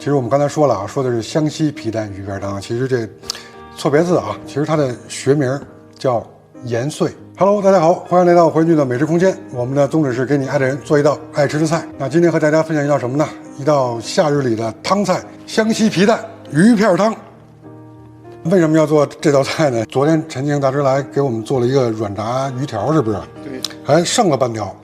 其实我们刚才说了啊，说的是湘西皮蛋鱼片汤，其实这错别字啊，其实它的学名叫盐碎。Hello， 大家好，欢迎来到回剧的美食空间。我们的宗旨是给你爱的人做一道爱吃的菜。那今天和大家分享一道什么呢？一道夏日里的汤菜——湘西皮蛋鱼片汤。为什么要做这道菜呢？昨天陈庆大师来给我们做了一个软炸鱼条，是不是？对，还剩了半条，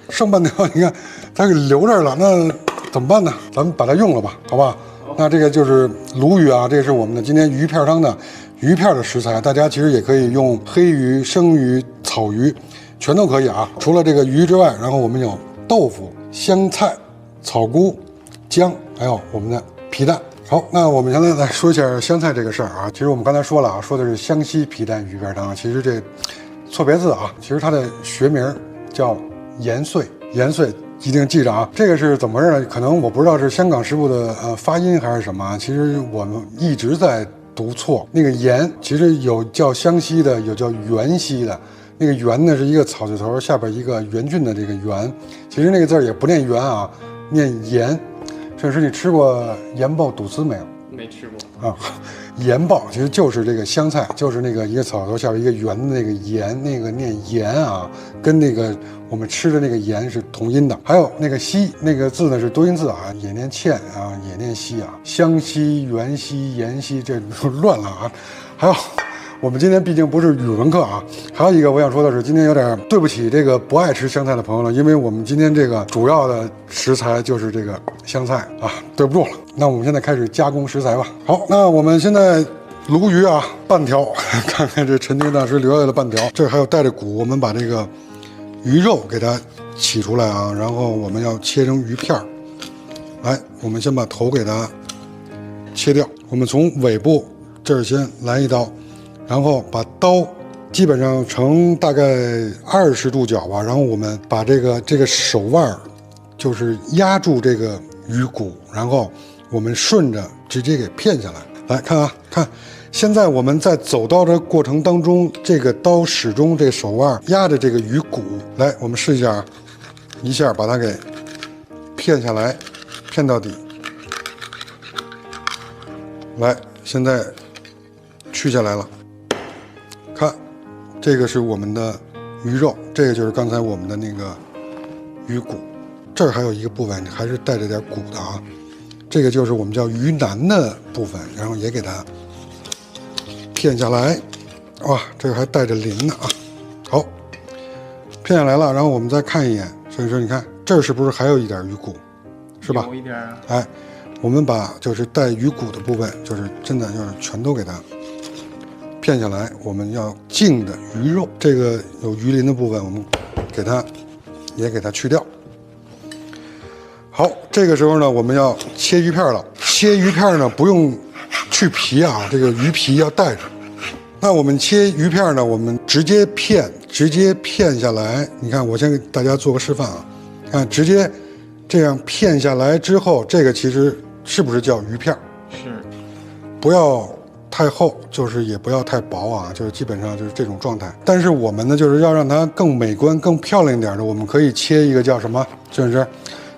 剩半条，你看它给留这儿了，那怎么办呢？咱们把它用了吧，好吧？那这个就是鲈鱼啊，这是我们的今天鱼片汤的鱼片的食材。大家其实也可以用黑鱼、生鱼、草鱼，全都可以啊。除了这个鱼之外，然后我们有豆腐、香菜、草菇、姜，还有我们的皮蛋。好，那我们现在来说一下香菜这个事儿啊。其实我们刚才说了啊，说的是湘西皮蛋鱼片汤，其实这错别字啊，其实它的学名叫盐碎，盐碎。一定记着啊，这个是怎么回事呢？可能我不知道是香港师傅的发音还是什么。其实我们一直在读错。那个盐其实有叫湘西的，有叫元西的。那个元呢是一个草字头下边一个元俊的这个元，其实那个字也不念元啊，念盐。沈师，你吃过盐爆肚丝没有？没吃过啊。盐爆其实就是这个香菜，就是那个一个草头下边一个圆的那个盐，那个念盐啊，跟那个我们吃的那个盐是同音的。还有那个西那个字呢是多音字啊，也念欠啊，也念西啊，湘西、元西、盐西这乱了啊。还有我们今天毕竟不是语文课啊，还有一个我想说的是，今天有点对不起这个不爱吃香菜的朋友了，因为我们今天这个主要的食材就是这个香菜啊，对不住了。那我们现在开始加工食材吧。好，那我们现在鲈鱼啊半条，看看这陈丁大师留下的半条，这还有带着骨，我们把这个鱼肉给它起出来啊，然后我们要切成鱼片儿。来，我们先把头给它切掉，我们从尾部这儿先来一刀。然后把刀基本上成大概20度角吧，然后我们把这个手腕就是压住这个鱼骨，然后我们顺着直接给片下来。来看啊，看，现在我们在走刀的过程当中，这个刀始终这手腕压着这个鱼骨。来，我们试一下啊，一下把它给片下来，片到底。来，现在去下来了。看，这个是我们的鱼肉，这个就是刚才我们的那个鱼骨，这儿还有一个部分还是带着点骨的啊，这个就是我们叫鱼腩的部分，然后也给它片下来。哇，这个还带着鳞呢啊！好，片下来了，然后我们再看一眼，所以说你看这儿是不是还有一点鱼骨，是吧？有一点啊。哎，我们把就是带鱼骨的部分，就是真的就是全都给它片下来。我们要净的鱼肉，这个有鱼鳞的部分，我们也给它去掉。好，这个时候呢，我们要切鱼片了。切鱼片呢，不用去皮啊，这个鱼皮要带着。那我们切鱼片呢，我们直接片下来。你看，我先给大家做个示范啊，看直接这样片下来之后，这个其实是不是叫鱼片？是，不要太厚，就是也不要太薄啊，就是基本上就是这种状态。但是我们呢，就是要让它更美观、更漂亮一点的，我们可以切一个叫什么？就是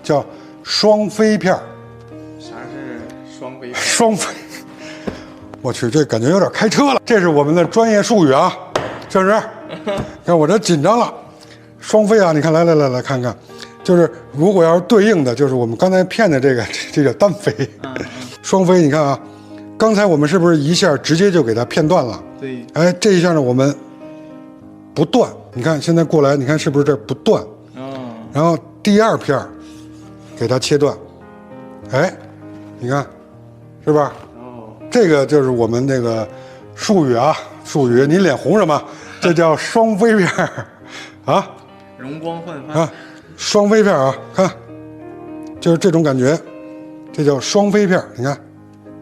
叫双飞片。啥是双飞？双飞，我去，这感觉有点开车了。这是我们的专业术语啊，是不是？看我这紧张了。双飞啊，你看，来看看，就是如果要是对应的，就是我们刚才片的这个单飞。双飞，你看啊。刚才我们是不是一下直接就给它片断了？对。哎，这一下呢，我们不断。你看现在过来，你看是不是这不断？哦。然后第二片给它切断。哎，你看，是吧？哦。这这个就是我们那个术语啊，术语。你脸红什么？这叫双飞片啊。容光焕发啊，双飞片啊，看，就是这种感觉，这叫双飞片。你看。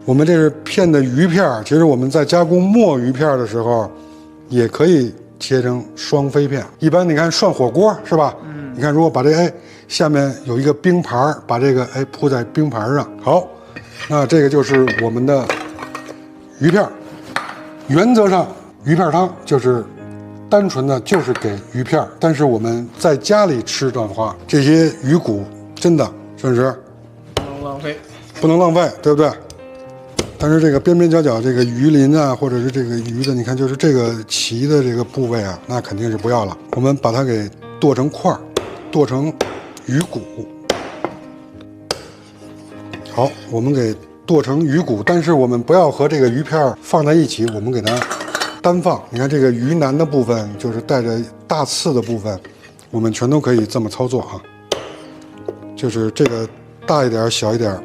我们这是片的鱼片，其实我们在加工墨鱼片的时候，也可以切成双飞片。一般你看涮火锅是吧？你看如果把这下面有一个冰盘，把这个铺在冰盘上。好，那这个就是我们的鱼片。原则上鱼片汤就是单纯的就是给鱼片，但是我们在家里吃的话，这些鱼骨真的是不是？不能浪费。不能浪费，对不对？但是这个边边角角这个鱼鳞啊，或者是这个鱼的，你看就是这个鳍的这个部位啊，那肯定是不要了。我们把它给剁成块儿，剁成鱼骨。好，我们给剁成鱼骨，但是我们不要和这个鱼片放在一起，我们给它单放。你看这个鱼腩的部分，就是带着大刺的部分，我们全都可以这么操作啊。就是这个大一点小一点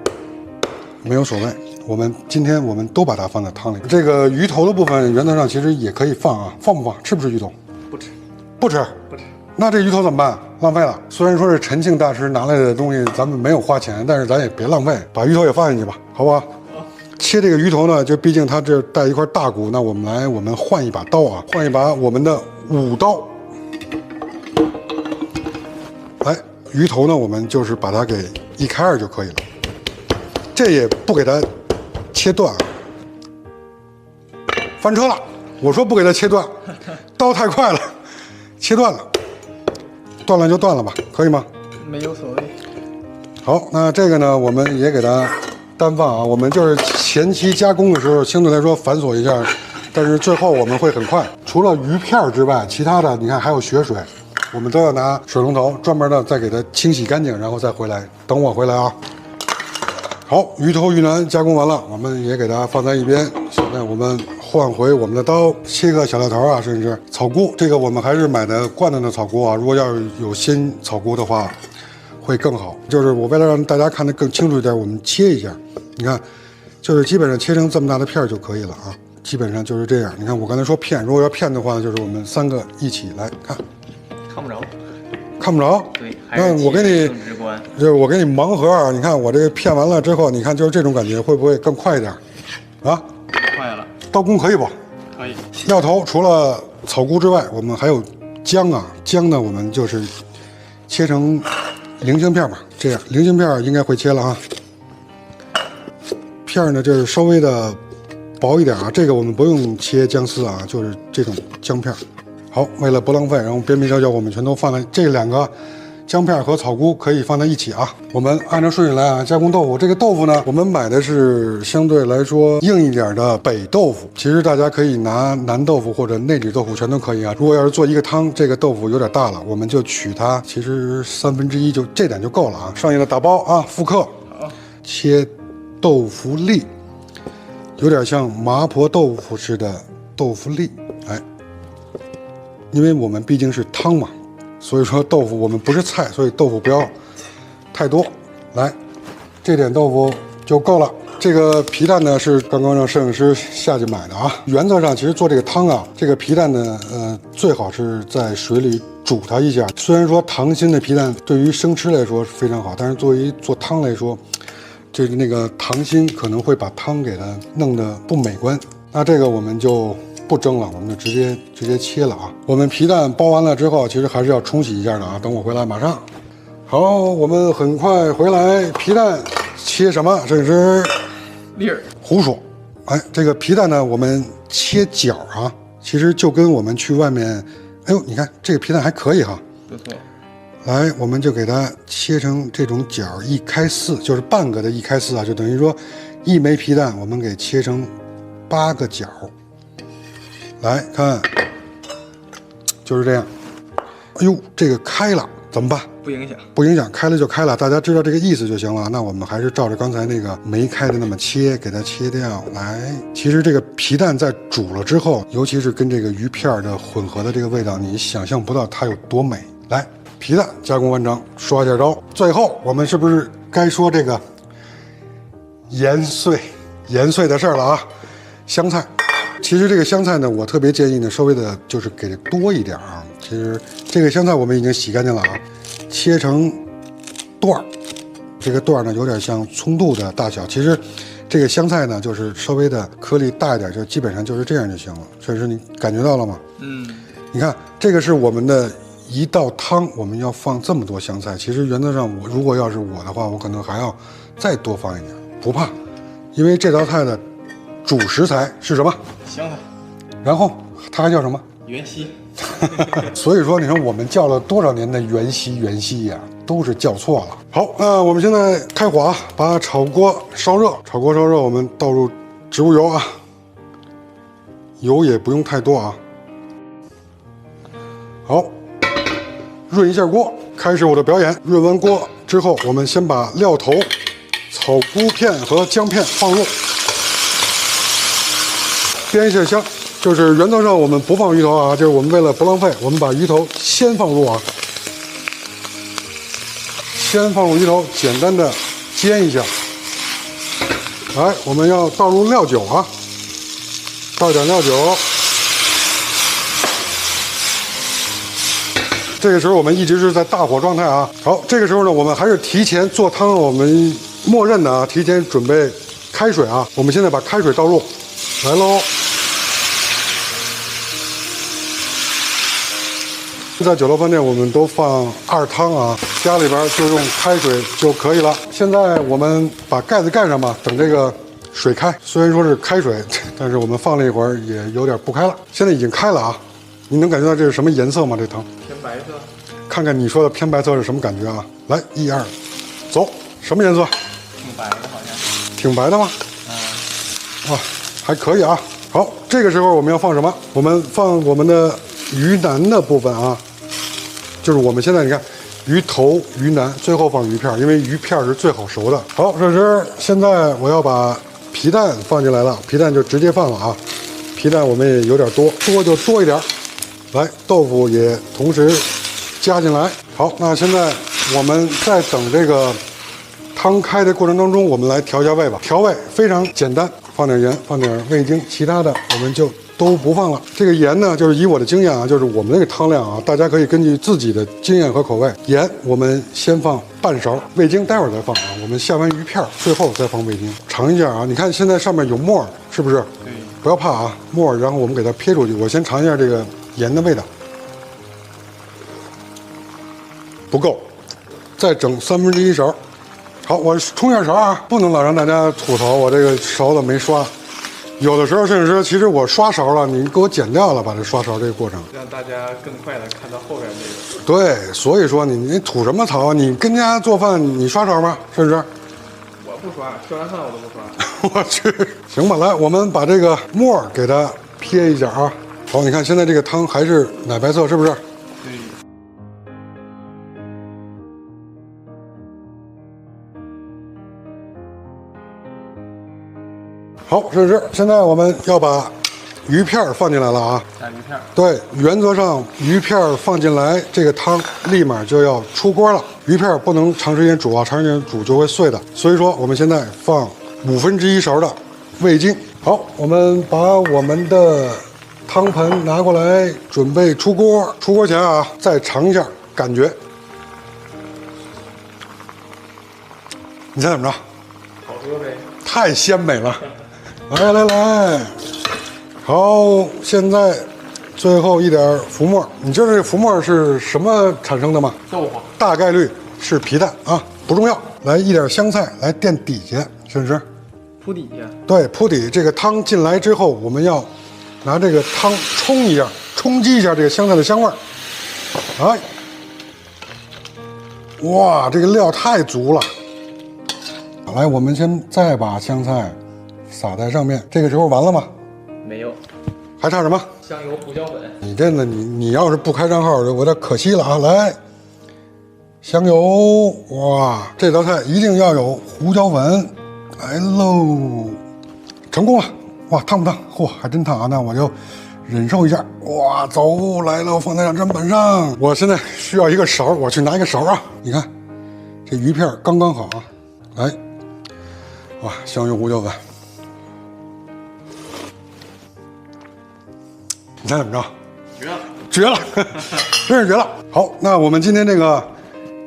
没有所谓，今天我们都把它放在汤里。这个鱼头的部分原则上其实也可以放啊，放不放？吃不吃鱼头？不吃，不吃，不吃。那这鱼头怎么办？浪费了。虽然说是陈庆大师拿来的东西，咱们没有花钱，但是咱也别浪费，把鱼头也放进去吧，好不好？切这个鱼头呢，就毕竟它这带一块大骨，那我们换一把刀啊，换一把我们的武刀。来，鱼头呢，我们就是把它给一开二就可以了，这也不给它切断啊。翻车了，我说不给它切断，刀太快了，切断了，断了就断了吧，可以吗？没有所谓。好，那这个呢，我们也给它单放啊。我们就是前期加工的时候相对来说繁琐一下，但是最后我们会很快。除了鱼片之外，其他的你看还有血水，我们都要拿水龙头专门的再给它清洗干净，然后再回来。等我回来啊。好，鱼头鱼腩加工完了，我们也给它放在一边。现在我们换回我们的刀，切个小料头啊，甚至草菇。这个我们还是买的罐头的草菇啊，如果要是有鲜草菇的话，会更好。就是我为了让大家看得更清楚一点，我们切一下。你看，就是基本上切成这么大的片儿就可以了啊。基本上就是这样。你看我刚才说片，如果要片的话，就是我们三个一起来看。看不着。看不着。对，那我给你更直观。就是我给你盲盒啊，你看我这个片完了之后，你看就是这种感觉，会不会更快一点？啊？快了。刀工可以不？可以。料头除了草菇之外，我们还有姜啊。姜呢，我们就是切成菱形片吧，这样菱形片应该会切了啊。片呢，就是稍微的薄一点啊。这个我们不用切姜丝啊，就是这种姜片。好，为了不浪费，然后边边角角我们全都放在这两个姜片和草菇可以放在一起啊。我们按照顺序来啊，加工豆腐。这个豆腐呢，我们买的是相对来说硬一点的北豆腐。其实大家可以拿南豆腐或者内酯豆腐全都可以啊。如果要是做一个汤，这个豆腐有点大了，我们就取它，其实1/3就这点就够了啊。剩下的打包啊，复刻，切豆腐粒，有点像麻婆豆腐似的豆腐粒，哎。因为我们毕竟是汤嘛，所以说豆腐我们不是菜，所以豆腐不要太多。来，这点豆腐就够了。这个皮蛋呢是刚刚让摄影师下去买的啊。原则上，其实做这个汤啊，这个皮蛋呢，最好是在水里煮它一下。虽然说溏心的皮蛋对于生吃来说非常好，但是作为做汤来说，这个那个溏心可能会把汤给它弄得不美观。那这个我们就不蒸了，我们就直接切了啊。我们皮蛋包完了之后，其实还是要冲洗一下的啊。等我回来马上。好，我们很快回来。皮蛋切什么？这是粒儿。胡说。哎，这个皮蛋呢，我们切角啊，其实就跟我们去外面，哎呦，你看这个皮蛋还可以哈。不错。来，我们就给它切成这种角，1开4，就是半个的1开4啊，就等于说一枚皮蛋我们给切成8个角。来看，就是这样。哎呦，这个开了怎么办？不影响，不影响，开了就开了，大家知道这个意思就行了。那我们还是照着刚才那个没开的那么切，给它切掉。来，其实这个皮蛋在煮了之后，尤其是跟这个鱼片的混合的这个味道，你想象不到它有多美。来，皮蛋加工完成，刷一下刀。最后我们是不是该说这个盐碎的事儿了啊？香菜。其实这个香菜呢，我特别建议呢，稍微的就是给多一点啊。其实这个香菜我们已经洗干净了啊，切成段儿，这个段儿呢有点像葱肚的大小。其实这个香菜呢，就是稍微的颗粒大一点，就基本上就是这样就行了。确实你感觉到了吗？你看这个是我们的一道汤，我们要放这么多香菜。其实原则上如果要是我的话，我可能还要再多放一点，不怕，因为这道菜的主食材是什么？香菜。然后它还叫什么？元溪。所以说，你说我们叫了多少年的元溪呀？都是叫错了。好，那我们现在开火啊，把炒锅烧热。炒锅烧热，我们倒入植物油啊，油也不用太多啊。好，润一下锅，开始我的表演。润完锅之后，我们先把料头、草菇片和姜片放入，煸一下香。就是原则上我们不放鱼头啊，就是我们为了不浪费，我们把鱼头先放入啊，先放入鱼头，简单的煎一下。来，我们要倒入料酒啊，倒点料酒。这个时候我们一直是在大火状态啊。好，这个时候呢，我们还是提前做汤，我们默认的啊，提前准备开水啊。我们现在把开水倒入，来喽。在酒楼饭店，我们都放二汤啊，家里边就用开水就可以了。现在我们把盖子盖上吧，等这个水开。虽然说是开水，但是我们放了一会儿也有点不开了。现在已经开了啊，你能感觉到这是什么颜色吗？这汤偏白色。看看你说的偏白色是什么感觉啊？来，1、2，走，什么颜色？挺白的，好像。挺白的吗？哇，还可以啊。好，这个时候我们要放什么？我们放我们的鱼腩的部分啊。就是我们现在你看，鱼头、鱼腩，最后放鱼片，因为鱼片是最好熟的。好，这时现在我要把皮蛋放进来了，皮蛋就直接放了啊。皮蛋我们也有点多，多就多一点。来，豆腐也同时加进来。好，那现在我们在等这个汤开的过程当中，我们来调一下味吧。调味非常简单，放点盐，放点味精，其他的我们就都不放了。这个盐呢，就是以我的经验啊，就是我们那个汤量啊，大家可以根据自己的经验和口味。盐我们先放半勺，味精待会儿再放啊。我们下完鱼片最后再放味精，尝一下啊。你看现在上面有沫儿，是不是？对。不要怕啊，沫儿，然后我们给它撇出去。我先尝一下这个盐的味道，不够，再整1/3勺。好，我冲一下勺啊，不能老让大家吐槽我这个勺子没刷。有的时候甚至说，其实我刷勺了，你给我剪掉了，把这刷勺这个过程，让大家更快的看到后边这个。对，所以说你吐什么槽啊？你跟家做饭你刷勺吗？是不是？我不刷，吃完饭我都不刷。我去，行吧，来，我们把这个沫儿给它撇一下啊。好，你看现在这个汤还是奶白色，是不是？对。好，这是现在我们要把鱼片放进来了啊。加鱼片。对，原则上鱼片放进来，这个汤立马就要出锅了。鱼片不能长时间煮啊，长时间煮就会碎的。所以说，我们现在放1/5勺的味精。好，我们把我们的汤盆拿过来，准备出锅。出锅前啊，再尝一下感觉。你猜怎么着？好喝呗。太鲜美了。来来来，好，现在最后一点浮沫，你知道这浮沫是什么产生的吗？豆腐。大概率是皮蛋啊，不重要。来一点香菜来垫底下，是不是？铺底下。对，铺底。这个汤进来之后，我们要拿这个汤冲一下，冲击一下这个香菜的香味儿。哎，哇，这个料太足了。来，我们再把香菜撒在上面，这个时候完了吗？没有，还差什么？香油、胡椒粉。你真的，你要是不开账号，我有点可惜了啊！来，香油，哇，这道菜一定要有胡椒粉，来喽，成功了！哇，烫不烫？嚯，还真烫啊！那我就忍受一下。哇，走来了，放在砧板上。我现在需要一个勺，我去拿一个勺啊！你看，这鱼片刚刚好啊！来，哇，香油、胡椒粉。你猜怎么着？绝了！绝了，真是绝了！好，那我们今天这个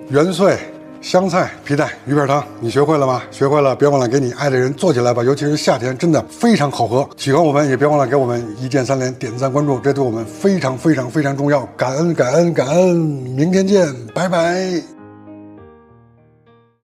元穗香菜皮蛋鱼片汤，你学会了吗？学会了，别忘了给你爱的人做起来吧，尤其是夏天，真的非常好喝。喜欢我们也别忘了给我们一键3连，点赞关注，这对我们非常非常非常重要。感恩感恩感恩，明天见，拜拜。